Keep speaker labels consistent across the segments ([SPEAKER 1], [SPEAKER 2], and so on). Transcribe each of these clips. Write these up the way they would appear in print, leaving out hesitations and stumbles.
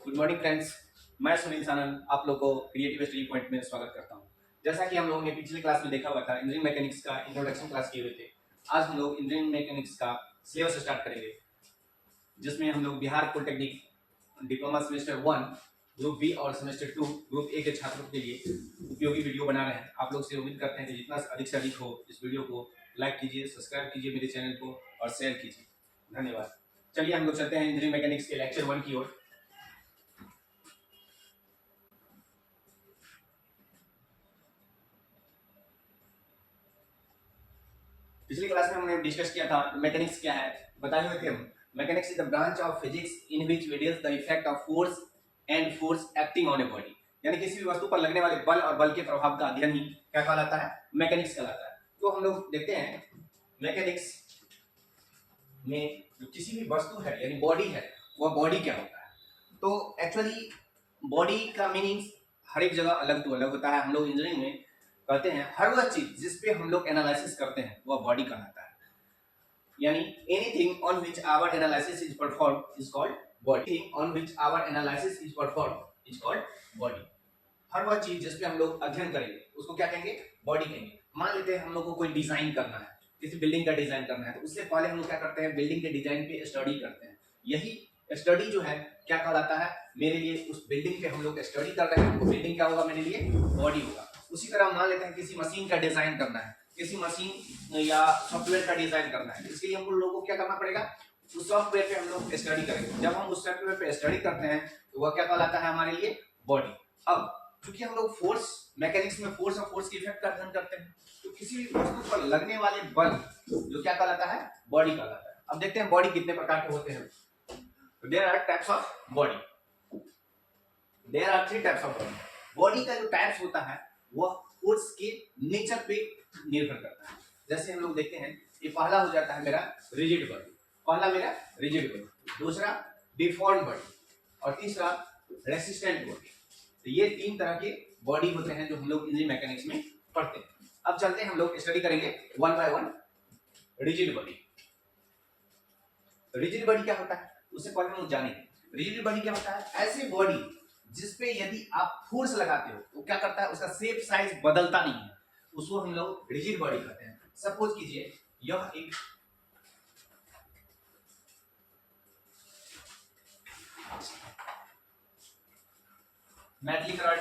[SPEAKER 1] Good morning friends. मैं सुनील सानंद आप लोग को क्रिएटिव स्टडी पॉइंट में स्वागत करता हूं। जैसा कि हम लोगों ने पिछले क्लास में देखा हुआ था, इंजीनियरिंग मैकेनिक्स का इंट्रोडक्शन क्लास किए हुए थे। आज हम लोग इंजीनियरिंग मैकेनिक्स का सिलेबस स्टार्ट करेंगे, जिसमें हम लोग Bihar polytechnic diploma semester 1 group B और सेमेस्टर 2 ग्रुप ए के छात्रों के लिए उपयोगी वीडियो बना रहे हैं। आप लोग से उम्मीद करते हैं कि जितना अधिक से अधिक हो इस वीडियो को लाइक कीजिए, सब्सक्राइब कीजिए मेरे चैनल को और शेयर कीजिए। धन्यवाद। चलिए हम लोग चलते हैं इंजीनियरिंग मैकेनिक्स के लेक्चर 1 की ओर। पिछली क्लास में हमने डिस्कस किया था मैकेनिक्स क्या है, बताए हुए थे हम। Mechanics is the branch of physics in which studies the effect of force and force acting on a body. यानी किसी भी वस्तु पर लगने वाले बल और बल के प्रभाव का अध्ययन ही क्या कहलाता है? मैकेनिक्स कहलाता है। तो हम लोग देखते हैं मैकेनिक्स में जो किसी भी वस्तु है यानी बॉडी है, वह बॉडी क्या होता है। तो एक्चुअली बॉडी का मीनिंग हर एक जगह अलग तो अलग होता है। हम लोग इंजीनियरिंग में कहते हैं हर वह चीज जिस पे हम लोग एनालिसिस करते हैं वह बॉडी कहलाता है। यानी anything on which our analysis is performed is called body. On which our analysis is performed is called body. हर वह चीज जिस पे हम लोग अध्ययन करेंगे उसको क्या कहेंगे? बॉडी कहेंगे। मान लेते हैं हम लोग को कोई डिजाइन करना है, किसी बिल्डिंग का डिजाइन करना है, तो उससे पहले हम लोग क्या करते हैं? बिल्डिंग के डिजाइन पे स्टडी करते हैं। यही स्टडी जो है क्या कहलाता है? मेरे लिए उस बिल्डिंग पे हम लोग स्टडी कर रहे हैं, वो बिल्डिंग क्या होगा? मेरे लिए बॉडी होगा। उसी तरह मान लेते हैं किसी मशीन का डिजाइन करना है, किसी मशीन या सॉफ्टवेयर का डिजाइन करना है, इसके लिए हम लोगों को क्या करना पड़ेगा? उस सॉफ्टवेयर पे हम लोग स्टडी करेंगे। जब हम उस सॉफ्टवेयर पे स्टडी करते हैं तो वह क्या कहलाता है? हमारे लिए बॉडी। अब क्योंकि हम लोग फोर्स मैकेनिक्स में फोर्स और फोर्स के इफेक्ट का अध्ययन करते हैं, तो किसी भी वस्तु पर लगने वाले बल जो क्या कहलाता है? बॉडी कहलाता है। अब देखते हैं बॉडी कितने प्रकार के होते हैं। There are types of body. There are 3 types of body. Body का जो टाइप्स होता है वह फोर्स के नेचर पे निर्भर करता है। जैसे हम लोग देखते हैं, ये पहला हो जाता है मेरा रिजिड बॉडी। पहला मेरा रिजिड बॉडी, दूसरा डिफॉर्म बॉडी और तीसरा रेसिस्टेंट बॉडी। तो ये 3 तरह के बॉडी होते हैं जो हम लोग इंजीनियरिंग मैकेनिक्स में पढ़ते हैं। अब चलते हैं हम लोग स्टडी करेंगे one by one. Rigid body. Rigid body क्या होता है उससे पहले हम लोग जानेंगे। रिजिड बॉडी क्या होता है? ऐसी बॉडी जिसपे यदि आप फोर्स लगाते हो तो क्या करता है? उसका शेप साइज बदलता नहीं है, उसको हम लोग रिजिड बॉडी कहते हैं। सपोज कीजिए यह एक मेटलिक रॉड,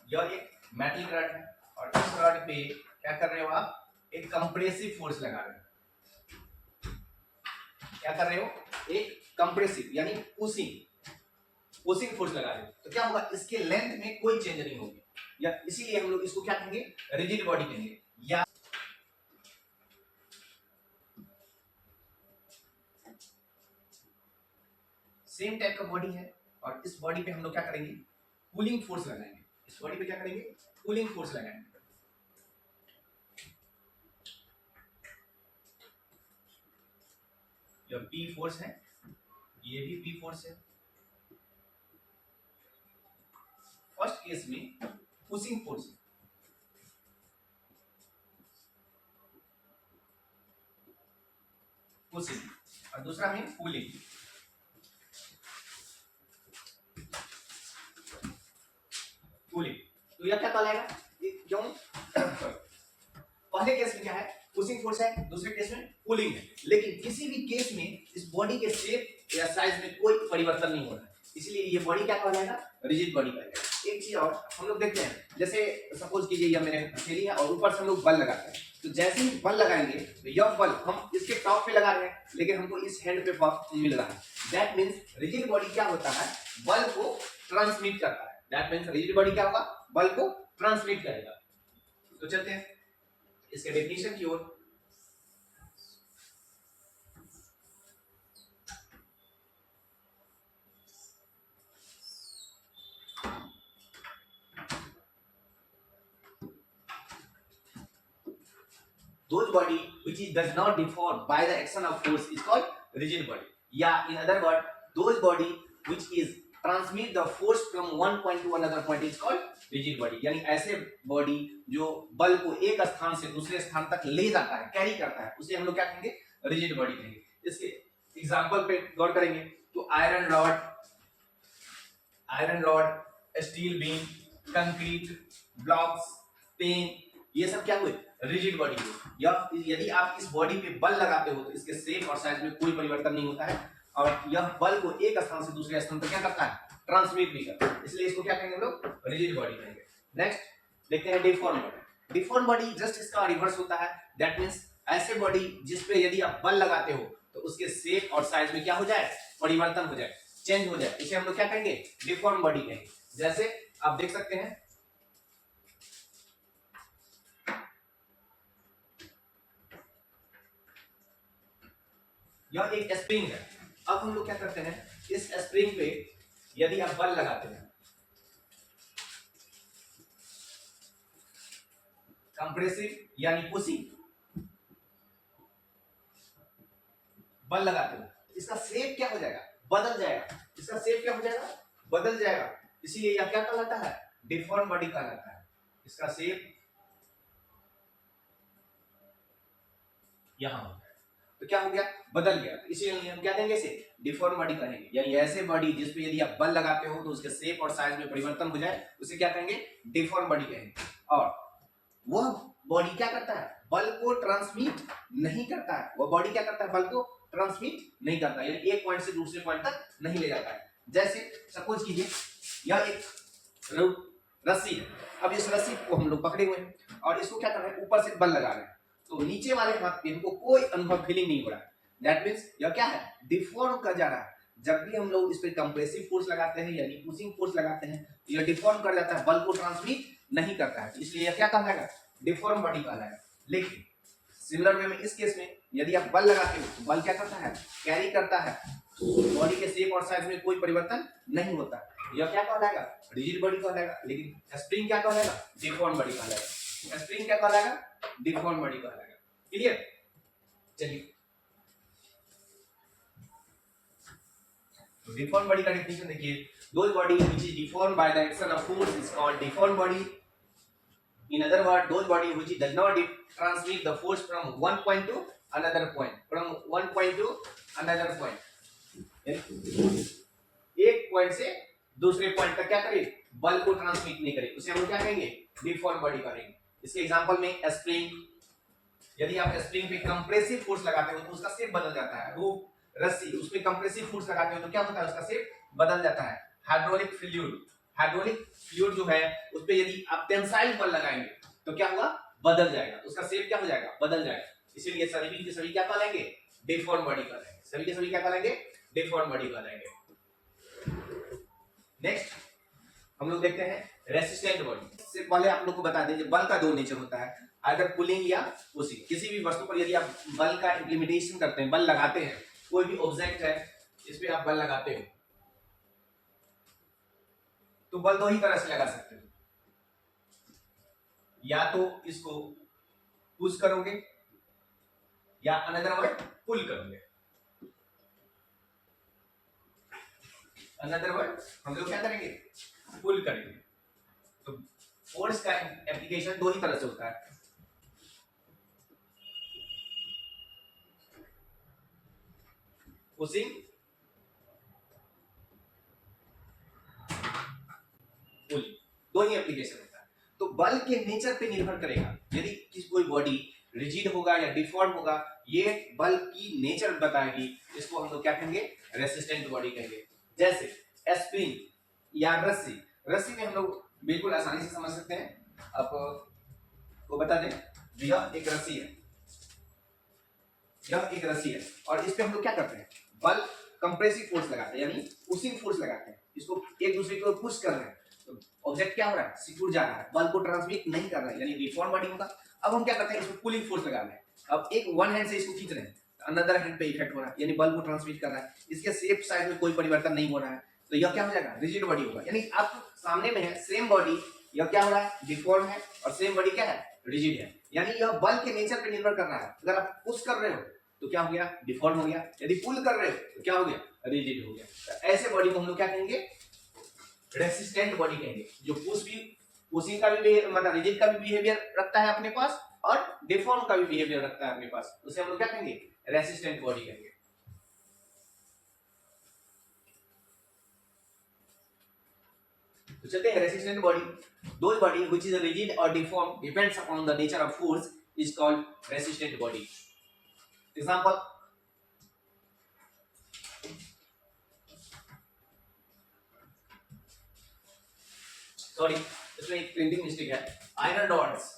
[SPEAKER 1] यह एक मेटलिक रॉड है और इस रॉड पे क्या कर रहे हो आप? एक कंप्रेसिव फोर्स लगा रहे हो। क्या कर रहे हो? एक कंप्रेसिव यानी पुशिंग फोर्स लगा रहे हो। तो क्या होगा? इसके लेंथ में कोई चेंज नहीं होगी, या इसीलिए हम लोग इसको क्या कहेंगे? रिजिड बॉडी कहेंगे। या सेम टाइप का बॉडी है और इस बॉडी पे हम लोग क्या करेंगे? कूलिंग फोर्स लगाएंगे। इस बॉडी पे क्या करेंगे? कूलिंग फोर्स लगाएंगे। जो पी फोर्स है, ये भी पी फोर्स है। फर्स्ट केस में पुशिंग फोर्स है, पुशिंग, और दूसरा में कूलिंग। कूलिंग तो यह क्या कहलाएगा? क्यों? पहले केस में क्या है? पुशिंग फोर्स है, दूसरे केस में कूलिंग है। लेकिन किसी भी केस में इस बॉडी के शेप या साइज में कोई परिवर्तन नहीं हो रहा है, इसलिए ये बॉडी क्या कहलाएगा? रिजिड बॉडी कहलाएगा। एक चीज और हम लोग देखते हैं, जैसे सपोज कीजिए यह मेरे हथेली है और ऊपर से हम लोग बल लगाते हैं, तो जैसे ही बल लगाएंगे तो यह बल हम इसके टॉप पे लगा रहे हैं लेकिन हमको इस हैंड पे मिल रहा है। दैट मीन्स रिजिड बॉडी क्या होता है? बल को ट्रांसमिट करता है। दैट मीन्स रिजिड बॉडी क्या होगा? बल को ट्रांसमिट करेगा। तो चलते हैं इसके डेफिनेशन की ओर। Those body which is does not deform by the action of force is called rigid body. या in other word, those body which is transmit the force from one point to another point is called rigid body. यानी ऐसे body जो बल को एक स्थान से दूसरे स्थान तक ले जाता है, कैरी करता है, उसे हम लोग क्या कहेंगे? रिजिड बॉडी कहेंगे। इसके एग्जांपल पे गौर करेंगे तो iron rod, iron rod, steel beam, concrete blocks, pen, ये सब क्या हुए? रिजिड बॉडी हुई। या यदि आप इस बॉडी पे बल लगाते हो तो इसके शेप और साइज में कोई परिवर्तन नहीं होता है और यह बल को एक स्थान से दूसरे स्थान तक क्या करता है? ट्रांसमिट भी करता है। इसलिए इसको क्या कहेंगे हम लोग? रिजिड बॉडी कहेंगे। नेक्स्ट देखते हैं deform body. Deform body just इसका रिवर्स होता है। दैट मींस ऐसे बॉडी जिस पे यदि आप बल लगाते हो तो उसके शेप और साइज में क्या हो जाए? परिवर्तन हो जाए, चेंज हो जाए। इसे हम लोग क्या कहेंगे? डिफॉर्म बॉडी कहेंगे। जैसे आप देख सकते हैं यह एक स्प्रिंग है। अब हम लोग क्या करते हैं, इस स्प्रिंग पे यदि आप बल लगाते हैं, कंप्रेसिव यानी पुशिंग बल लगाते हो, इसका शेप क्या हो जाएगा? बदल जाएगा। इसका शेप क्या हो जाएगा? बदल जाएगा। इसीलिए यह क्या कहलाता है? डिफॉर्म बॉडी कहलाता है। इसका शेप यहां हो गया तो क्या हो गया? बदल गया। इसीलिए हम क्या कहेंगे? इसे डिफॉर्म बॉडी कहेंगे। यानी ऐसे बॉडी जिस पे यदि आप बल लगाते हो तो उसके शेप और साइज में परिवर्तन हो जाए उसे क्या कहेंगे? डिफॉर्म बॉडी कहेंगे। और वह बॉडी क्या करता है? बल को ट्रांसमिट नहीं करता है। वह बॉडी क्या करता है? बल को ट्रांसमिट नहीं करता, यानी एक पॉइंट से दूसरे पॉइंट तक नहीं ले जाता है। जैसे सपोज कीजिए यह एक रस्सी है। अब इस रस्सी को हम लोग पकड़े हुए हैं और इसको क्या कर रहे हैं? ऊपर से बल लगा रहे हैं तो नीचे वाले हाथ पे हमको कोई अनुभव फीलिंग नहीं हो रहा है। दैट मींस यह क्या है? डिफॉर्म कर जा रहा है। जब भी हम लोग इस पे कंप्रेसिव फोर्स लगाते हैं यानी पुशिंग फोर्स लगाते हैं यह डिफॉर्म कर जाता है, बल को ट्रांसमिट नहीं करता है। इसलिए यह क्या कहलाएगा? डिफॉर्म बॉडी कहलाएगा। लेकिन सिमिलर वे में इस केस में यदि आप बल लगाते हो तो बल क्या करता है? कैरी करता है। बॉडी के शेप और साइज में कोई परिवर्तन नहीं होता। यह क्या कहलाएगा? रिजिड बॉडी कहलाएगा। लेकिन स्प्रिंग क्या कहलाएगा? डिफॉर्म बॉडी कहलाएगा। स्प्रिंग क्या कहलाएगा? डिफॉर्म बॉडी कहलाएगा। क्लियर? चलिए तो डिफॉर्म बॉडी का डेफिनेशन देखिए, those body which is deformed by the action of force is called deformed body. In other words, those body which does not transmit the force from one point to another point, from one point to another point. एक point से दूसरे point तक क्या करे? बल को transmit नहीं करे, उसे हम क्या कहेंगे? डिफॉर्म बॉडी कहेंगे। इसके एग्जांपल में स्प्रिंग, यदि आप स्प्रिंग पे कंप्रेसिव फोर्स लगाते हो तो उसका शेप बदल जाता है। रूप रस्सी, उसमें कंप्रेसिव फोर्स लगाते हो तो क्या होता है? उसका शेप बदल जाता है। हाइड्रोलिक फ्लूइड जो है उस पे यदि आप टेंसाइल बल लगाएंगे तो क्या होगा? बदल जाएगा, उसका शेप क्या हो जाएगा? बदल जाएगा। इसीलिए सभी के सभी क्या कहलाएंगे? डिफॉर्म बॉडी कहलाएंगे। सभी के सभी क्या कहलाएंगे? डिफॉर्म बॉडी कहलाएंगे। नेक्स्ट हम लोग देखते हैं रेसिस्टेंट बॉडी। इससे पहले आप लोग को बता दें बल का दो नेचर होता है, अगर पुलिंग या पुशिंग। किसी भी वस्तु पर यदि आप बल का इंप्लीमेंटेशन करते हैं, बल लगाते हैं, कोई भी ऑब्जेक्ट है इस पे आप बल लगाते हो तो बल दो ही तरह से लगा सकते हो। या तो इसको पुश करोगे या अनदर वर्ड पुल करोगे। अनदर वर्ड हम लोग क्या करेंगे? पुल करेंगे। तो फोर्स का एप्लीकेशन दो ही तरह से होता है, पुशिंग, पुल, दो ही एप्लीकेशन होता है। तो बल के नेचर पे निर्भर करेगा, यदि किसी कोई बॉडी रिजिड होगा या डिफॉर्म होगा, ये बल की नेचर बताएगी। इसको हम लोग क्या कहेंगे? रेसिस्टेंट बॉडी कहेंगे। जैसे स्प्रिंग या रस्सी, रस्सी में हम लोग बिल्कुल आसानी से समझ सकते हैं। आपको बता दें यह एक रस्सी है, यह एक रस्सी है और इस पे हम लोग क्या करते हैं? बल कंप्रेसिव फोर्स लगाते हैं यानी पुशिंग फोर्स लगाते हैं। इसको एक दूसरे को पुश कर रहे हैं तो ऑब्जेक्ट क्या हो रहा है? सिकुड़ जा रहा है, बल को ट्रांसमिट नहीं कर रहा है, यानी डिफॉर्म बॉडी होगा। अब हम क्या करते हैं? इसको पुलिंग फोर्स लगा रहे हैं। अब एक वन हैंड से इसको खींच रहे हैं, अनदर हैंड पे इफेक्ट हो रहा है, यानी बल को ट्रांसमिट कर रहा है। इसके शेप साइज में कोई परिवर्तन नहीं हो रहा है तो यह क्या हो जाएगा? रिजिड बॉडी होगा। यानी आप सामने में है सेम बॉडी, यह क्या हो रहा है? डिफॉर्म है, और सेम बॉडी क्या है? रिजिड है। यानी यह बल के नेचर पे निर्भर कर रहा है। अगर आप पुश कर रहे हो तो क्या हो गया? डिफॉर्म हो गया। यदि पुल कर रहे हो तो क्या हो गया? रिजिड हो गया। तो ऐसे बॉडी को हम लोग क्या कहेंगे? रेसिस्टेंट बॉडी कहेंगे, जो पुशिंग का भी मतलब रिजिड का भी बिहेवियर रखता है अपने पास और डिफॉर्म का भी बिहेवियर रखता है अपने पास, उसे हम लोग क्या कहेंगे? रेसिस्टेंट बॉडी कहेंगे। तो चलते हैं resistant body. Those body which is rigid और deform depends upon the nature of force is called resistant body. Example, sorry इसमें एक प्रिंटिंग मिस्टेक है। आयरन रॉड्स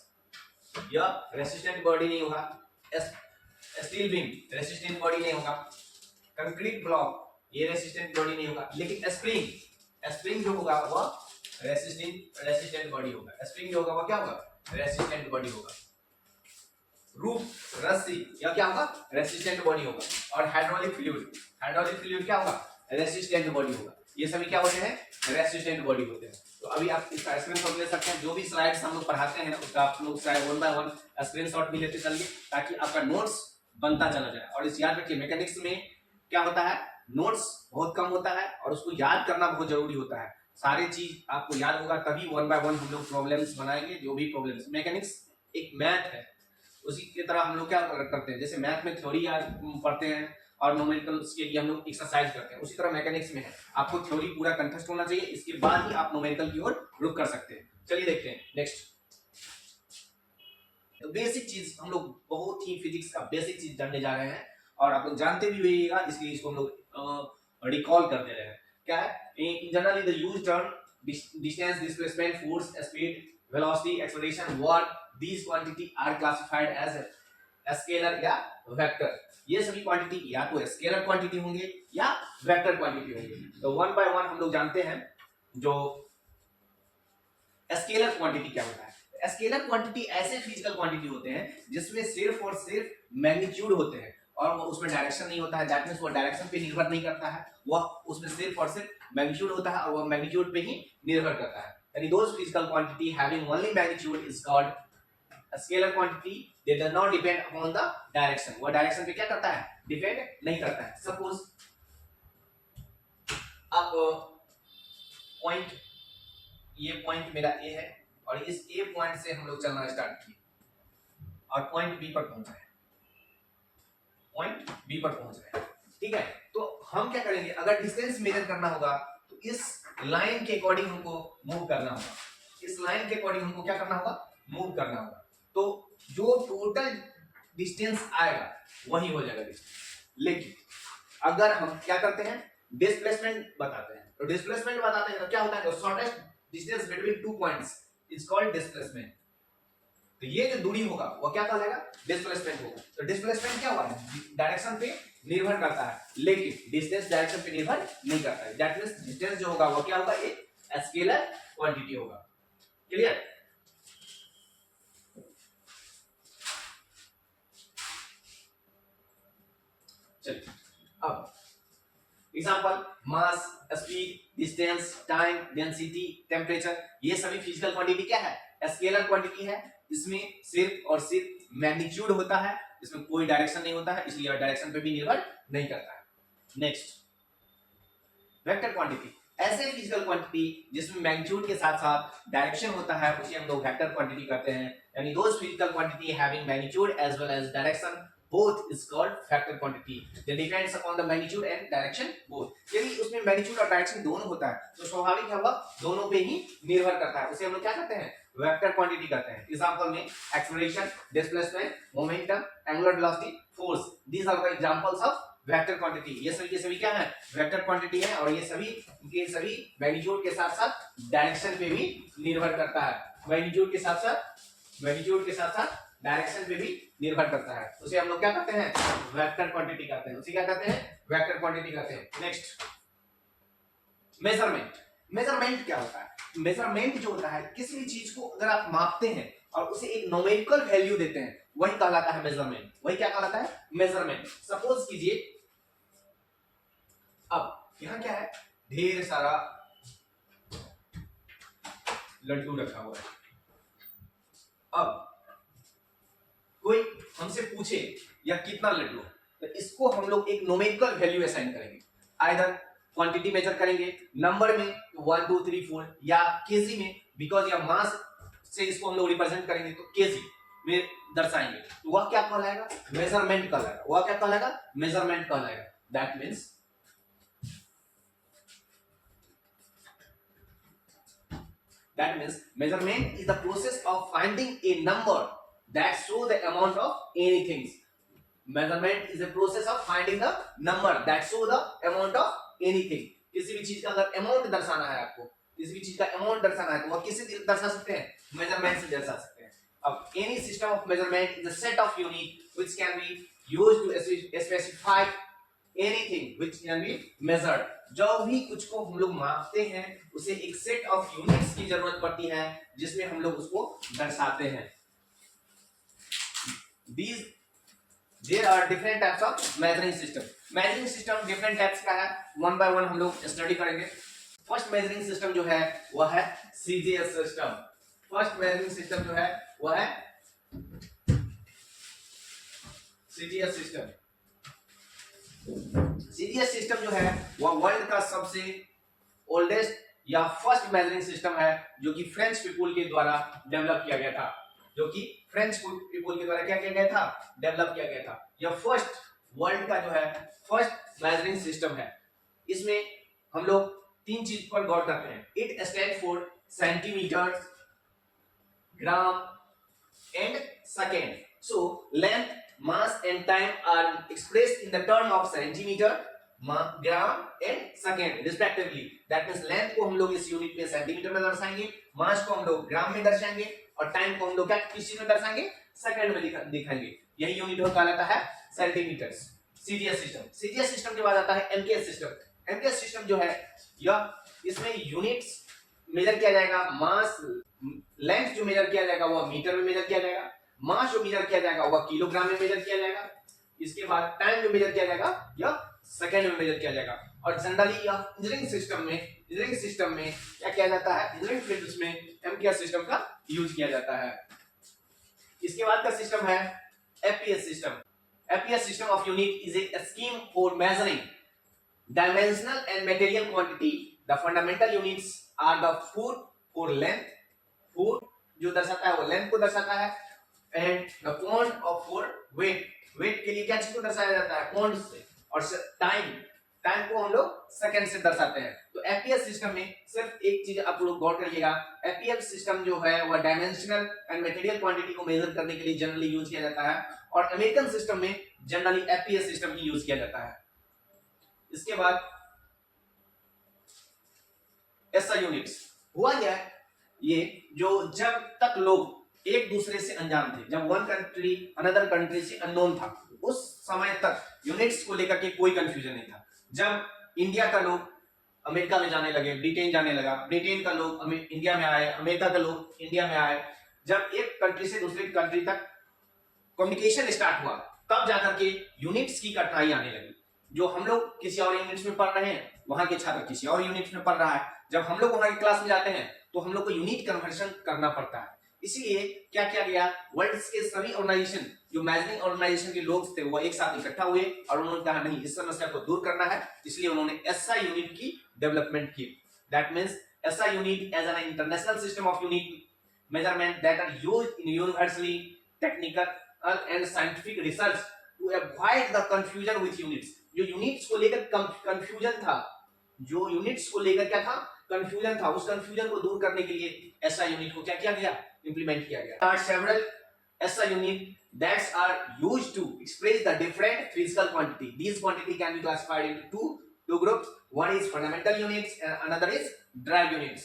[SPEAKER 1] यह रेसिस्टेंट बॉडी नहीं होगा। स्टील बीम रेसिस्टेंट बॉडी नहीं होगा। कंक्रीट ब्लॉक ये रेसिस्टेंट बॉडी नहीं होगा। लेकिन स्प्रिंग जो होगा वह रेसिस्टेंट बॉडी होगा। स्प्रिंग जो होगा वह क्या होगा? रेसिस्टेंट बॉडी होगा। रूफ रस्सी यह क्या होगा? रेसिस्टेंट बॉडी होगा। और हाइड्रोलिक फ्लूइड क्या होगा? रेसिस्टेंट बॉडी होगा। ये सभी क्या होते हैं? रेसिस्टेंट बॉडी होते हैं। तो अभी आप इसका स्क्रीनशॉट ले सकते हैं। जो भी स्लाइड्स हम लोग पढ़ाते हैं उसका आप लोग स्लाइड 1 बाय 1 स्क्रीनशॉट भी लेते चलिए, ताकि आपका नोट्स बनता चला जाए। और इस याद रखिए, मैकेनिक्स में क्या होता है, नोट्स बहुत कम होता है और उसको याद करना बहुत जरूरी होता है। सारी चीज आपको याद होगा तभी 1 बाय 1 हम लोग प्रॉब्लम्स बनाएंगे। जो भी प्रॉब्लम्स, मैकेनिक्स एक मैथ है, उसी की तरह हम लोग क्या करते हैं, जैसे मैथ में थ्योरी पढ़ते हैं और न्यूमेरिकल्स के लिए हम लोग एक्सरसाइज करते हैं, उसी तरह मैकेनिक्स में है। आपको थ्योरी पूरा कंठस्थ होना चाहिए, इसके बाद ही आप न्यूमेरिकल की ओर रुख कर सकते हैं। चलिए देखते हैं नेक्स्ट। तो बेसिक चीज हम लोग बहुत ही फिजिक्स का बेसिक चीज जानने जा रहे हैं और आप लोग जानते भी होइएगा, इसलिए इसको हम लोग रिकॉल कर दे रहे हैं। क्या है? इन generally the used term distance, displacement, force, speed, velocity, acceleration, work, these quantity are classified as scalar या वेक्टर। ये सभी क्वांटिटी या तो स्केलर क्वांटिटी होंगे या वेक्टर क्वांटिटी होंगे। तो 1 बाय 1 हम लोग जानते हैं जो स्केलर क्वांटिटी क्या होता है। स्केलर क्वांटिटी ऐसे फिजिकल क्वांटिटी होते हैं जिसमें सिर्फ और सिर्फ मैग्नीट्यूड होते हैं और उसमें डायरेक्शन नहीं होता है। दैट मींस वो डायरेक्शन पे निर्भर नहीं करता है, वह उसमें सिर्फ और सिर्फ मैग्नीट्यूड होता है और वह मैग्नीट्यूड पे ही निर्भर करता है। यानी those physical quantity having only magnitude is called scalar quantity. They does not depend upon the direction. वो डायरेक्शन पे क्या करता है? डिपेंड नहीं करता है। सपोज अब पॉइंट, ये पॉइंट मेरा ए है और इस ए पॉइंट से हम लोग चलना स्टार्ट किए और पॉइंट बी पर पहुंच रहे हैं, पॉइंट बी पर पहुंच रहे हैं, ठीक है। तो हम क्या करेंगे, अगर डिस्टेंस मेजर करना होगा तो इस लाइन के अकॉर्डिंग हमको मूव करना होगा। इस लाइन के अकॉर्डिंग हमको क्या करना होगा? मूव करना होगा। तो जो टोटल डिस्टेंस आएगा वही हो जाएगा डिस्टेंस। लेकिन अगर हम क्या करते हैं, डिस्प्लेसमेंट बताते हैं, तो डिस्प्लेसमेंट बताते हैं तो क्या होता है, तो shortest distance between 2 points is called displacement. तो ये जो दूरी होगा वो क्या कहलाएगा? डिस्प्लेसमेंट होगा। तो डिस्प्लेसमेंट क्या हुआ? डायरेक्शन पे निर्भर करता है, लेकिन डिस्टेंस डायरेक्शन पे निर्भर नहीं करता है। दैट मींस डिस्टेंस जो होगा वो क्या होगा? ये स्केलर क्वांटिटी होगा। क्लियर? चलिए अब example, mass, speed, distance, time, density, temperature, ये सभी फिजिकल क्वांटिटी क्या है? स्केलर क्वांटिटी है। इसमें सिर्फ और सिर्फ मैग्नीट्यूड होता है, इसमें कोई डायरेक्शन नहीं होता है, इसलिए डायरेक्शन पे भी निर्भर नहीं करता है। नेक्स्ट, वेक्टर क्वांटिटी, ऐसे फिजिकल क्वांटिटी जिसमें मैग्नीट्यूड के साथ साथ डायरेक्शन होता है उसे हम लोग वेक्टर क्वांटिटी कहते हैं। यानी those physical quantity having magnitude as well as direction both is called factor quantity. They depends upon the magnitude and direction both. यदि उसमें मैग्नीट्यूड और डायरेक्शन दोनों होता है तो स्वाभाविक है वह दोनों पे ही निर्भर करता है, उसे हम लोग क्या कहते हैं? वेक्टर क्वांटिटी कहते हैं। एग्जांपल में acceleration, displacement, momentum, angular velocity, force, these are the examples of vector quantity. ये सभी क्या है? वेक्टर क्वांटिटी है और ये सभी मैग्नीट्यूड के साथ साथ डायरेक्शन पे भी निर्भर करता है। मैग्नीट्यूड के साथ साथ डायरेक्शन पे भी निर्भर करता है, उसे हम लोग क्या कहते हैं? वेक्टर क्वांटिटी कहते हैं। उसे क्या कहते हैं? वेक्टर क्वांटिटी कहते हैं। Next, measurement. मेजरमेंट क्या होता है? मेजरमेंट जो होता है, किसी भी चीज को अगर आप मापते हैं और उसे एक न्यूमेरिकल वैल्यू देते हैं, वही कहलाता है मेजरमेंट। वही क्या कहलाता है? मेजरमेंट। सपोज कीजिए अब यहां क्या है, ढेर सारा लड्डू रखा हुआ है। अब कोई हमसे पूछे या कितना लड्डू है, तो इसको हम लोग एक न्यूमेरिकल वैल्यू असाइन करेंगे। आइदर क्वांटिटी मेजर करेंगे नंबर में 1 2 3 4 या केजी में, बिकॉज या मास से इसको हम लोग रिप्रेजेंट करेंगे तो केजी में दर्शाएंगे। तो वह क्या कहलाएगा? मेजरमेंट कहलाएगा। वह क्या कहलाएगा? मेजरमेंट कहलाएगा। That means That means measurement is the process of finding a number that show the amount of anything. Measurement is a process of finding the number that show the amount of anything. किसी भी चीज का अगर amount दर्शाना है आपको, किसी भी चीज का अमाउंट दर्शाना है तो वह किससे दर्शा सकते हैं? मेजरमेंट से दर्शा सकते हैं. अब any system of measurement is a set of unit which can be used to specify anything which can be measured. जब भी कुछ को हम लोग मापते हैं उसे एक सेट ऑफ यूनिट्स की जरूरत पड़ती है जिसमें हम लोग उसको दर्शाते हैं. There are different types of measuring system. Measuring system different types का है. One by one हम लोग स्टडी करेंगे. फर्स्ट मेजरिंग सिस्टम जो है वह है CGS system. First measuring system जो है वह है CGS सिस्टम. CGS सिस्टम जो है वह वर्ल्ड का सबसे ओल्डेस्ट या फर्स्ट मेजरिंग सिस्टम है जो कि फ्रेंच पीपुल के द्वारा डेवलप किया गया था. जो कि फ्रेंच पीपुल के द्वारा क्या किया गया था? डेवलप किया गया था. यह फर्स्ट वर्ल्ड का जो है फर्स्ट मेजरिंग सिस्टम है. इसमें हम लोग तीन चीज पर गौर करते हैं. It stand for centimetre, gram and second. So length, mass and time are expressed in the term of centimeter, gram and second respectively. That means length को हम लोग इस यूनिट में सेंटीमीटर में दर्शाएंगे, मास को हम लोग ग्राम में दर्शाएंगे और टाइम को हम लोग क्या किस चीज में दर्शाएंगे? सेकंड में दिखाएंगे. यही यूनिट कहलाता है centimetre. CGS system. CGS system के बाद आता है एमकेएस सिस्टम. एमकेएस सिस्टम जो है यह इसमें यूनिट्स मेजर किया जाएगा. मास, लेंथ जो मेजर किया जाएगा वह मीटर में मेजर किया जाएगा. मास जो मेजर किया जाएगा वह किलोग्राम में मेजर किया जाएगा. इसके बाद टाइम जो मेजर किया जाएगा यह सेकंड में मेजर किया जाएगा. और जनरली यह इंजीनियरिंग सिस्टम में क्या किया जाता है? इंजीनियरिंग फील्ड्स में एमकेएस सिस्टम का यूज किया जाता है. इसके बाद का सिस्टम है FPS system. FPS system of unit is a scheme for measuring dimensional and material quantity. The fundamental units are the foot for length. Foot जो दर्शाता है वो लेंथ को दर्शाता है. And the pound of for weight. Weight के लिए क्या चीज को दर्शाया जाता है? पॉइंट से. और टाइम को हम लोग सेकंड से दर्शाते हैं. तो एपीएस सिस्टम में सिर्फ एक चीज आप लोग गौर करिएगा. एपीएस सिस्टम जो है वह डायमेंशनल एंड मटेरियल क्वांटिटी को मेजर करने के लिए जनरली यूज किया जाता है. और अमेरिकन सिस्टम में जनरली एपीएस सिस्टम ही यूज किया जाता है. इसके बाद एसआई यूनिट्स. हुआ क्या है? ये जो जब तक लोग एक दूसरे से अनजान थे, जब वन कंट्री अनदर कंट्री से अननोन था, उस समय तक यूनिट्स को लेकर के कोई कंफ्यूजन नहीं था. जब इंडिया का लोग अमेरिका में जाने लगे, ब्रिटेन जाने लगा, ब्रिटेन का लोग इंडिया में आए, अमेरिका का लोग इंडिया में आए, जब एक कंट्री से दूसरी कंट्री तक कम्युनिकेशन स्टार्ट हुआ, तब जाकर के यूनिट्स की कठिनाई आने लगी. जो हम लोग किसी और यूनिट्स में पढ़ रहे हैं, वहां के छात्र किसी और यूनिट्स में पढ़ रहा है. जब हम लोग वहां की क्लास में जाते हैं तो हम लोग को यूनिट कन्वर्शन करना पड़ता है. इसलिए क्या किया गया? वर्ल्ड के सभी ऑर्गेनाइजेशन, जो मेजरिंग ऑर्गेनाइजेशन के लोग थे, वो एक साथ इकट्ठा हुए और उन्होंने कहा नहीं, इस समस्या को दूर करना है. इसलिए उन्होंने एसआई यूनिट की डेवलपमेंट की. That means SI unit as an international system of unit measurement that are used in universally technical and scientific research to avoid the confusion with units. जो यूनिट्स को लेकर कंफ्यूजन था, जो units को लेकर क्या था? कंफ्यूजन था. उस कंफ्यूजन को दूर करने के लिए एसआई यूनिट को क्या किया गया? इंप्लीमेंट किया गया. There are several SI unit that are used to express the different physical quantity. These quantity can be classified into two groups. One is fundamental units and another is derived units.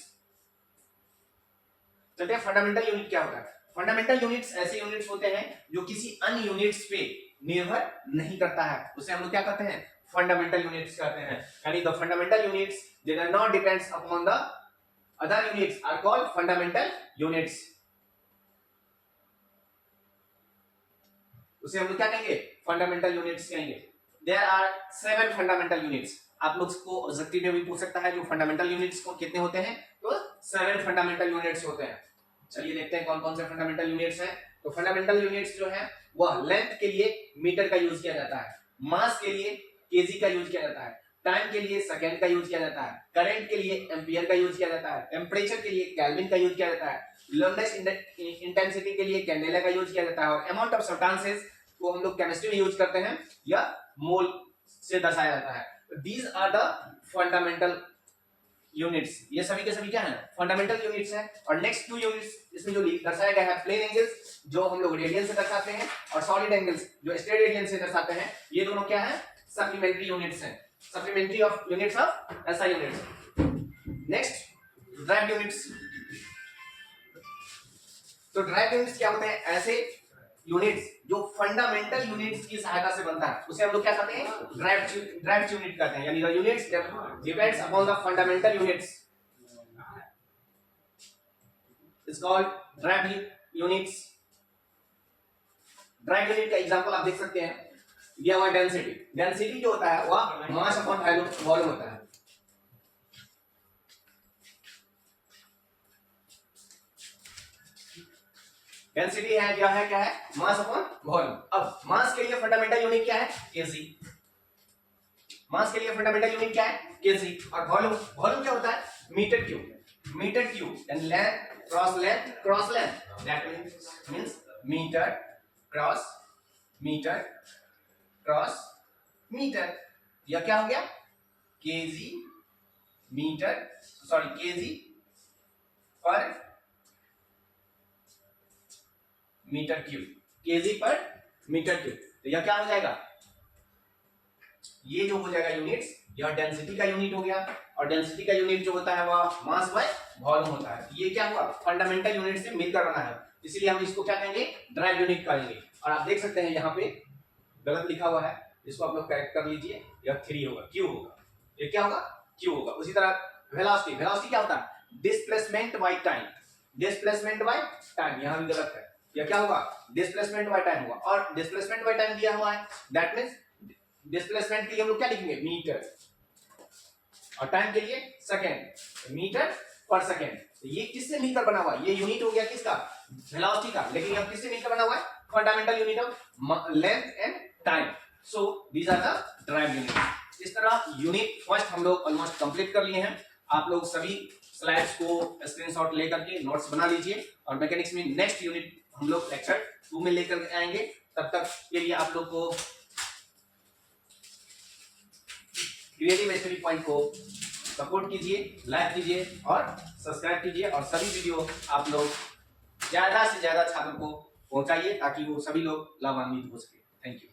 [SPEAKER 1] चलते हैं fundamental unit क्या होता है. Fundamental units ऐसे units होते हैं जो किसी अन्य यूनिट्स पे निर्भर नहीं करता है. उसे हम लोग क्या कहते हैं? फंडामेंटल यूनिट्स कहते हैं. यानी the fundamental units that are not depends upon the other units are called fundamental units. उसे हम लोग क्या कहेंगे? फंडामेंटल यूनिट्स कहेंगे. There are 7 fundamental units. आप लोग को ऑब्जेक्टिव में भी पूछ सकता है जो फंडामेंटल यूनिट्स को कितने होते हैं? तो 7 फंडामेंटल यूनिट्स होते हैं. चलिए देखते हैं कौन कौन से फंडामेंटल यूनिट्स हैं. तो फंडामेंटल यूनिट्स जो है वह लेंथ के लिए मीटर का यूज किया जाता है, मास के लिए केजी का यूज किया जाता है, टाइम के लिए सेकंड का यूज किया जाता है, करंट के लिए एम्पियर का यूज किया जाता है, टेम्परेचर के लिए केल्विन का यूज किया जाता है, लुमिनस इंटेंसिटी के लिए कैंडेला का यूज किया जाता है, और अमाउंट ऑफ सब्सटेंसेस को हम लोग केमिस्ट्री में यूज करते हैं या मोल से दर्शाया जाता है. These are the fundamental units, ये सभी के सभी क्या है, फंडामेंटल यूनिट्स है। और नेक्स्ट 2 यूनिट्स इसमें जो दर्शाया गया है, प्लेन एंगल्स जो हम लोग रेडियन से दर्शाते हैं, और सॉलिड एंगल्स जो स्टेरेडियन से दर्शाते हैं, ये दोनों क्या है, सप्लीमेंट्री यूनिट्स हैं, supplementary of units of SI units. Next drive units. तो ड्राइव यूनिट्स क्या होते हैं, ऐसे यूनिट्स जो फंडामेंटल यूनिट्स की सहायता से बनता है, उसे हम लोग क्या कहते हैं, ड्राइव यूनिट कहते हैं, यानी the units depends upon the fundamental units is called drive units. Drive unit का एग्जांपल आप देख सकते हैं, दिया हुआ डेंसिटी, डेंसिटी जो होता है वह मास अपॉन वॉल्यूम होता है। डेंसिटी है क्या है, मास अपॉन वॉल्यूम। अब मास के लिए फंडामेंटल यूनिट क्या है, केजी। मास के लिए फंडामेंटल यूनिट क्या है, केजी। और वॉल्यूम, वॉल्यूम क्या होता है, meter cube. Meter cube and length cross length, cross length, that means meter cross meter. यह क्या हो गया, kg meter, sorry kg per meter cube, kg per meter cube. तो यह क्या हो जाएगा, ये जो हो जाएगा यूनिट्स, यह डेंसिटी का यूनिट हो गया। और डेंसिटी का यूनिट जो होता है वह मास बाय वॉल्यूम होता है। ये क्या हुआ, फंडामेंटल यूनिट से मिलकर बना है, इसलिए हम इसको क्या कहेंगे, ड्राइव यूनिट कहेंगे। और आप देख सकते हैं यहाँ पे गलत लिखा हुआ है, इसको आप लोग करेक्ट कर लीजिए, यह 3 होगा, क्यू होगा, ये क्या होगा, क्यू होगा। उसी तरह वेलोसिटी, वेलोसिटी क्या होता है, displacement by time, displacement by time, यहाँ भी गलत है, यह क्या होगा, डिस्प्लेसमेंट बाय टाइम होगा। और डिस्प्लेसमेंट बाय टाइम दिया हुआ है, दैट मींस डिस्प्लेसमेंट के लिए हम लोग क्या लिखेंगे, मीटर, और टाइम के लिए सेकंड, मीटर पर सेकंड। तो ये किससे मिलकर बना हुआ है, ये यूनिट हो गया किसका, वेलोसिटी का, लेकिन ये किससे मिलकर बना हुआ है, fundamental unit of length and time. So these are the derived unit. इस तरह यूनिट फर्स्ट हम लोग ऑलमोस्ट कंप्लीट कर लिए हैं। आप लोग सभी स्लाइड्स को स्क्रीनशॉट लेकर के नोट्स बना लीजिए, और मैकेनिक्स में नेक्स्ट यूनिट हम लोग लेक्चर 2 में लेकर आएंगे। तब तक के लिए आप लोग को क्रिएटिव स्टडी पॉइंट को सपोर्ट कीजिए, लाइक कीजिए और सब्सक्राइब कीजिए, और सभी वीडियो आप लोग ज्यादा से ज्यादा छात्रों को पहुंचाइए ताकि वो सभी लोग लाभान्वित हो सके। Thank you.